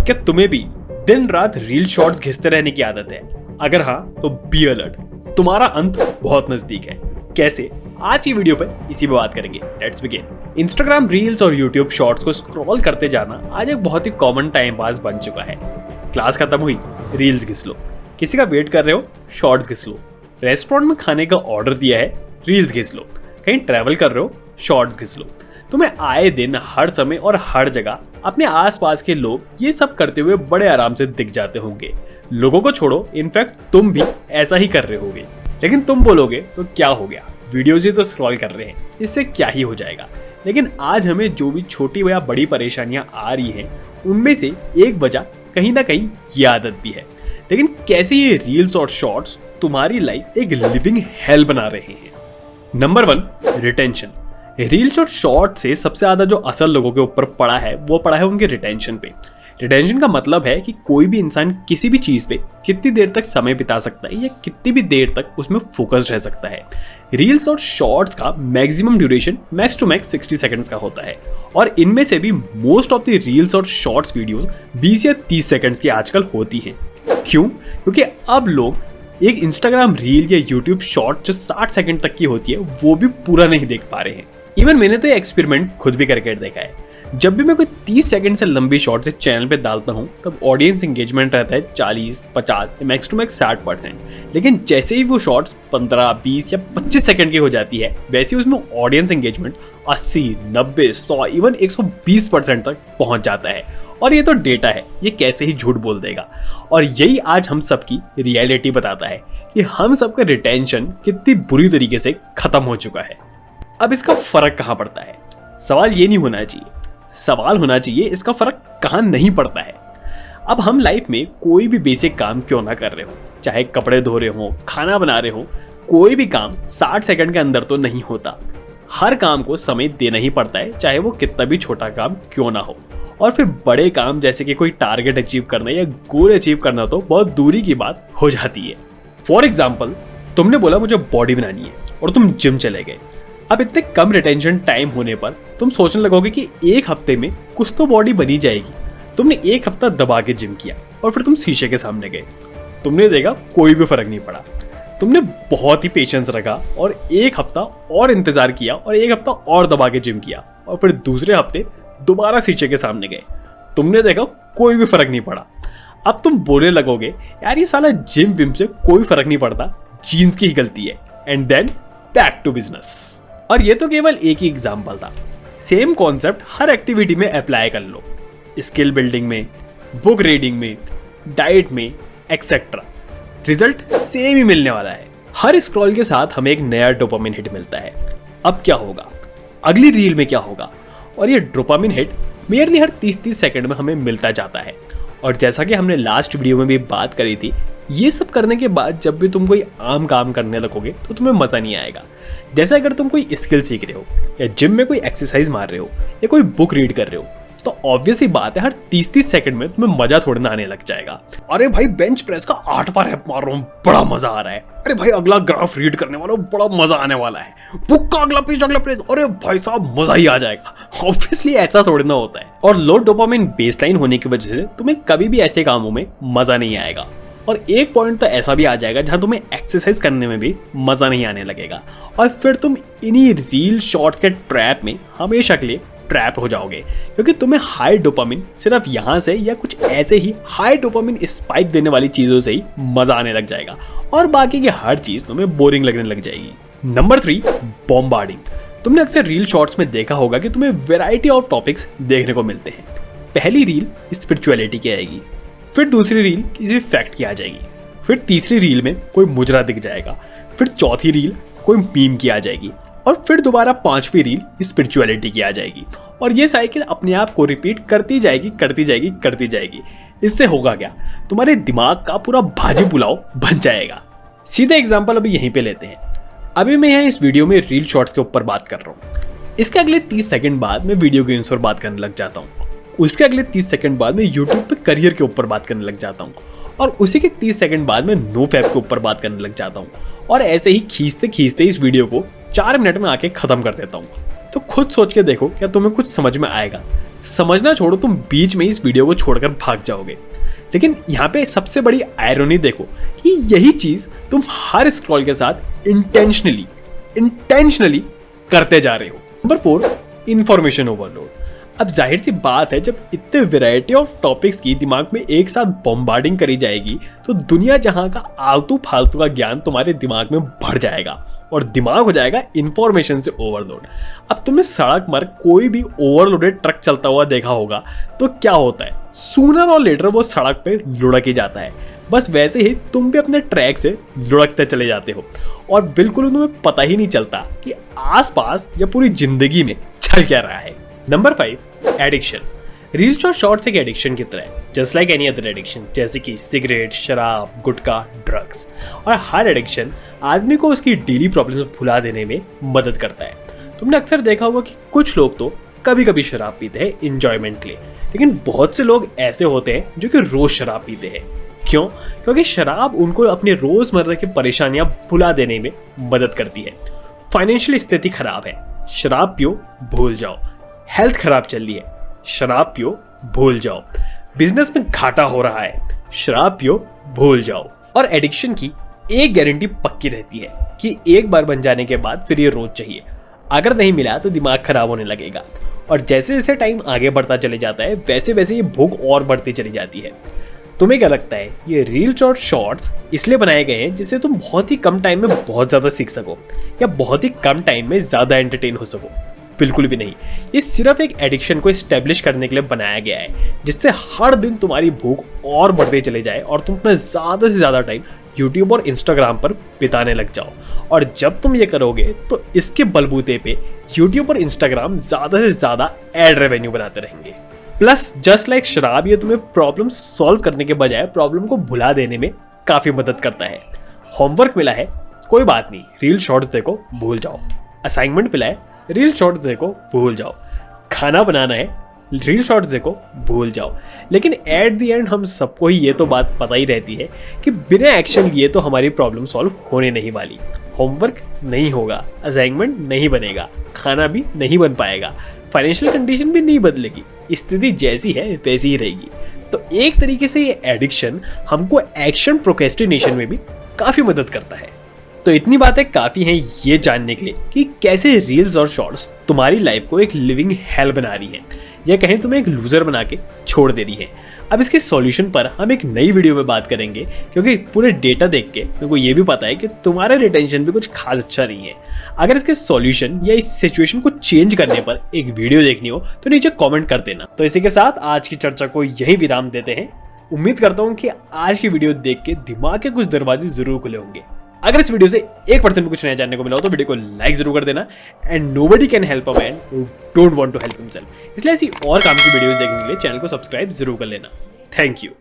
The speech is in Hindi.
क्या तुम्हें भी दिन रात रील शॉर्ट्स घिसते रहने की आदत है? अगर हाँ तो बी अलर्ट, तुम्हारा अंत बहुत नजदीक है। कैसे? आज की वीडियो पर इसी पे बात करेंगे। Let's begin. इंस्टाग्राम रील्स और यूट्यूब शॉर्ट्स को स्क्रॉल करते जाना आज एक बहुत ही कॉमन टाइम पास बन चुका है। क्लास खत्म हुई, रील्स घिस लो। किसी का वेट कर रहे हो, शॉर्ट्स घिस लो। रेस्टोरेंट में खाने का ऑर्डर दिया है, रील्स घिस लो। कहीं ट्रैवल कर रहे हो, शॉर्ट्स घिस लो। तुम्हें आए दिन हर समय और हर जगह अपने आसपास के लोग ये सब करते हुए बड़े आराम से दिख जाते होंगे। लोगों को छोड़ो, इनफैक्ट तुम भी ऐसा ही कर रहे होगे। लेकिन तुम बोलोगे तो क्या हो गया, वीडियोज ही तो स्क्रॉल कर रहे हैं, इससे क्या ही हो जाएगा। लेकिन आज हमें जो भी छोटी या बड़ी परेशानियां आ रही हैं, उनमें से एक वजह कहीं ना कहीं ये आदत भी है। लेकिन कैसे ये रील्स और शॉर्ट्स तुम्हारी लाइफ एक लिविंग हेल बना रहे हैं। Number 1, retention. रील्स और शॉर्ट से सबसे ज्यादा जो असर लोगों के ऊपर पड़ा है वो पड़ा है उनके रिटेंशन पे। रिटेंशन का मतलब है कि कोई भी इंसान किसी भी चीज पे कितनी देर तक समय बिता सकता है या कितनी भी देर तक उसमें फोकस रह सकता है। रील्स और शॉर्ट्स का maximum duration max to max 60 seconds का होता है और इनमें से भी मोस्ट ऑफ द रील्स और शॉर्ट्स वीडियोस 20 या 30 सेकंड्स की आजकल होती हैं। क्यों? क्योंकि अब लोग एक इंस्टाग्राम रील या यूट्यूब शॉर्ट जो 60 सेकंड तक की होती है वो भी पूरा नहीं देख पा रहे हैं। इवन मैंने तो ये एक्सपेरिमेंट खुद भी करके देखा है। जब भी मैं कोई 30 सेकंड से लंबी शॉर्ट से चैनल पे डालता हूँ तब ऑडियंस एंगेजमेंट रहता है 40, 50, मैक्स टू मैक्स 60%। लेकिन जैसे ही वो शॉर्ट्स 15, 20 या 25 सेकंड की हो जाती है, वैसे ही उसमें ऑडियंस एंगेजमेंट 80, 90, 100, इवन 120% तक पहुंच जाता है। और ये तो डेटा है, ये कैसे ही झूठ बोल देगा। और यही आज हम सबकी रियलिटी बताता है कि हम सबका रिटेंशन कितनी बुरी तरीके से खत्म हो चुका है। अब इसका फर्क कहाँ पड़ता है? सवाल ये नहीं होना चाहिए, सवाल होना चाहिए इसका फर्क कहाँ नहीं पड़ता है। अब हम लाइफ में कोई भी बेसिक काम क्यों ना कर रहे हो, चाहे कपड़े धो रहे हो, खाना बना रहे हो, कोई भी काम 60 सेकंड के अंदर तो नहीं होता। हर काम को समय देना ही पड़ता है, चाहे वो कितना भी छोटा काम क्यों ना हो। और फिर बड़े काम जैसे कि कोई टारगेट अचीव करना या गोल अचीव करना तो बहुत दूरी की बात हो जाती है। फॉर एग्जाम्पल, तुमने बोला मुझे बॉडी बनानी है और तुम जिम चले गए। अब इतने कम रिटेंशन टाइम होने पर तुम सोचने लगोगे कि एक हफ्ते में कुछ तो बॉडी बनी जाएगी। तुमने एक हफ्ता दबा के जिम किया और फिर तुम शीशे के सामने गए। तुमने देखा कोई भी फर्क नहीं पड़ा। तुमने बहुत ही पेशेंस रखा और एक हफ्ता और इंतजार किया और एक हफ्ता और दबा के जिम किया और फिर दूसरे हफ्ते दोबारा शीशे के सामने गए। तुमने देखा कोई भी फर्क नहीं पड़ा। अब तुम बोलने लगोगे यार ये साला जिम विम से कोई फर्क नहीं पड़ता, जीन्स की ही गलती है। And then back to business. और ये तो केवल एक ही एग्जाम्पल था। सेम कॉन्सेप्ट हर एक्टिविटी में अप्लाई कर लो, स्किल बिल्डिंग में, बुक रीडिंग में, डाइट में, एक्सेट्रा। रिजल्ट सेम ही मिलने वाला है। हर स्क्रॉल के साथ हमें एक नया डोपामिन हिट मिलता है। अब क्या होगा, अगली रील में क्या होगा, और ये डोपामिन हिट मेयरली हर 30-30 सेकंड में हमें मिलता जाता है। और जैसा कि हमने लास्ट वीडियो में भी बात करी थी, ये सब करने के बाद जब भी तुम कोई आम काम करने लगोगे तो तुम्हें मजा नहीं आएगा। जैसे अगर तुम कोई स्किल सीख रहे हो या जिम में कोई एक्सरसाइज मार रहे हो या कोई बुक रीड कर रहे हो, तो ऑब्वियस ही बात है हर 30-30 सेकंड में तुम्हें मजा थोड़ा ना आने लग जाएगा। अरे भाई बेंच प्रेस का 8वां रैप मार रहा हूँ, बड़ा मजा आ रहा है। अरे भाई अगला ग्राफ रीड करने वाला हूँ, बड़ा मजा आने वाला है। बुक का अगला पेज, अरे भाई साहब मजा ही आ जाएगा। ऑब्वियसली ऐसा थोड़ी ना होता है। और लो डोपामिन बेसलाइन होने की वजह से तुम्हें कभी भी ऐसे कामों में मजा नहीं आएगा। और एक पॉइंट तो ऐसा भी आ जाएगा जहां तुम्हें एक्सरसाइज करने में भी मजा नहीं आने लगेगा और फिर तुम इन्हीं रील शॉर्ट्स के ट्रैप में हमेशा के लिए ट्रैप हो जाओगे, क्योंकि तुम्हें हाई डोपामिन सिर्फ यहाँ से या कुछ ऐसे ही हाई डोपामिन स्पाइक देने वाली चीजों से ही मजा आने लग जाएगा और बाकी की हर चीज तुम्हें बोरिंग लगने लग जाएगी। Number 3, bombarding. तुमने अक्सर रील शॉर्ट्स में देखा होगा कि तुम्हें वैरायटी ऑफ टॉपिक्स देखने को मिलते हैं। पहली रील स्पिरिचुअलिटी की आएगी, फिर दूसरी रील किसी फैक्ट की आ जाएगी, फिर तीसरी रील में कोई मुजरा दिख जाएगा, फिर चौथी रील कोई मीम की आ जाएगी और फिर दोबारा 5वीं रील स्पिरिचुअलिटी की आ जाएगी। और ये साइकिल अपने आप को रिपीट करती जाएगी। इससे होगा क्या, तुम्हारे दिमाग का पूरा भाजी पुलाव बन जाएगा। सीधा एग्जाम्पल अभी यहीं पे लेते हैं। अभी मैं यहाँ इस वीडियो में रील शॉर्ट्स के ऊपर बात कर रहा हूँ। इसके अगले 30 सेकंड बाद मैं वीडियो गेम्स पर बात करने लग जाता हूँ। उसके अगले 30 सेकंड बाद मैं यूट्यूब पे करियर के ऊपर बात करने लग जाता हूँ और उसी के 30 सेकंड बाद मैं नो फैप के ऊपर बात करने लग जाता हूँ। और ऐसे ही खींचते खींचते इस वीडियो को 4 मिनट में आके खत्म कर देता हूँ। तो खुद सोच के देखो क्या तुम्हें कुछ समझ में आएगा। समझना छोड़ो, तुम बीच में इस वीडियो को छोड़कर भाग जाओगे। लेकिन यहाँ पे सबसे बड़ी आयरनी देखो कि यही चीज तुम हर स्क्रॉल के साथ इंटेंशनली करते जा रहे हो। Number 4, information overload. अब जाहिर सी बात है, जब इतने वैरायटी ऑफ टॉपिक्स की दिमाग में एक साथ बॉम्बार्डिंग करी जाएगी तो दुनिया जहां का आलतू फालतू का ज्ञान तुम्हारे दिमाग में भर जाएगा और दिमाग हो जाएगा इंफॉर्मेशन से ओवरलोड। अब तुमने सड़क पर कोई भी ओवरलोडेड ट्रक चलता हुआ देखा होगा तो क्या होता है, सूनर और लेटर वो सड़क पे लुढ़क ही जाता है। बस वैसे ही तुम भी अपने ट्रैक से लुढ़कते चले जाते हो और बिल्कुल तुम्हें पता ही नहीं चलता कि आसपास या पूरी जिंदगी में चल क्या रहा है। Number 5, addiction. रील्स और शॉर्ट्स एक एडिक्शन की तरह है, just like any other addiction, जैसे कि सिगरेट, शराब, गुटखा, ड्रग्स। और हर एडिक्शन आदमी को उसकी डेली प्रॉब्लम्स भुला देने में मदद करता है। तुमने अक्सर देखा होगा कि कुछ लोग तो कभी कभी शराब पीते हैं इंजॉयमेंट के लिए, लेकिन बहुत से लोग ऐसे होते हैं जो कि रोज शराब पीते हैं। क्यों? क्योंकि शराब उनको अपनी रोजमर्रा की परेशानियां भुला देने में मदद करती है। फाइनेंशियल स्थिति खराब है, शराब पियो, भूल जाओ। हेल्थ खराब चल रही है, शराब पियो, भूल जाओ। बिजनेस में घाटा हो रहा है, शराब पियो, भूल जाओ। और एडिक्शन की एक गारंटी पक्की रहती है कि एक बार बन जाने के बाद फिर ये रोज चाहिए। अगर नहीं मिला तो दिमाग खराब होने लगेगा और जैसे जैसे टाइम आगे बढ़ता चले जाता है वैसे वैसे ये भूख और बढ़ती चली जाती है। तुम्हें क्या लगता है, ये रील्स और शॉर्ट्स इसलिए बनाए गए हैं जिससे तुम बहुत ही कम टाइम में बहुत ज्यादा सीख सको या बहुत ही कम टाइम में ज्यादा एंटरटेन हो सको? बिल्कुल भी नहीं। ये सिर्फ एक एडिक्शन को एस्टेब्लिश करने के लिए बनाया गया है जिससे हर दिन तुम्हारी भूख और बढ़ते चले जाए और तुम अपना ज्यादा से ज्यादा टाइम यूट्यूब और इंस्टाग्राम पर बिताने लग जाओ। और जब तुम ये करोगे तो इसके बलबूते पे यूट्यूब और इंस्टाग्राम ज्यादा से ज्यादा एड रेवेन्यू बनाते रहेंगे। प्लस जस्ट लाइक शराब, ये तुम्हें प्रॉब्लम सॉल्व करने के बजाय प्रॉब्लम को भुला देने में काफी मदद करता है। होमवर्क मिला है, कोई बात नहीं, रील शॉर्ट्स देखो, भूल जाओ। असाइनमेंट मिला है, रील शॉर्ट्स देखो, भूल जाओ। खाना बनाना है, रील शॉर्ट्स देखो, भूल जाओ। लेकिन एट द एंड हम सबको ही ये तो बात पता ही रहती है कि बिना एक्शन लिए तो हमारी प्रॉब्लम सॉल्व होने नहीं वाली। होमवर्क नहीं होगा, असाइनमेंट नहीं बनेगा, खाना भी नहीं बन पाएगा, फाइनेंशियल कंडीशन भी नहीं बदलेगी, स्थिति जैसी है वैसी ही रहेगी। तो एक तरीके से ये एडिक्शन हमको एक्शन प्रोक्रेस्टिनेशन में भी काफी मदद करता है। तो इतनी बातें काफी हैं ये जानने के लिए कि कैसे रील्स और शॉर्ट्स तुम्हारी लाइफ को एक लिविंग हेल बना रही है या कहें तुम्हें एक लूजर बना के छोड़ दे रही है। अब इसके सॉल्यूशन पर हम एक नई वीडियो में बात करेंगे, क्योंकि पूरे डेटा देख के मेरे को ये भी पता है कि तुम्हारा रिटेंशन भी कुछ खास अच्छा नहीं है। अगर इसके सॉल्यूशन या इस सिचुएशन को चेंज करने पर एक वीडियो देखनी हो तो नीचे कमेंट कर देना। तो इसी के साथ आज की चर्चा को यही विराम देते हैं। उम्मीद करता हूँ कि आज की वीडियो देख के दिमाग के कुछ दरवाजे जरूर खुले होंगे। अगर इस वीडियो से 1% भी कुछ नया जानने को मिला हो तो वीडियो को लाइक जरूर कर देना। And nobody can help a man who don't want to help himself, इसलिए ऐसी और काम की वीडियोस देखने के लिए चैनल को सब्सक्राइब जरूर कर लेना। Thank you.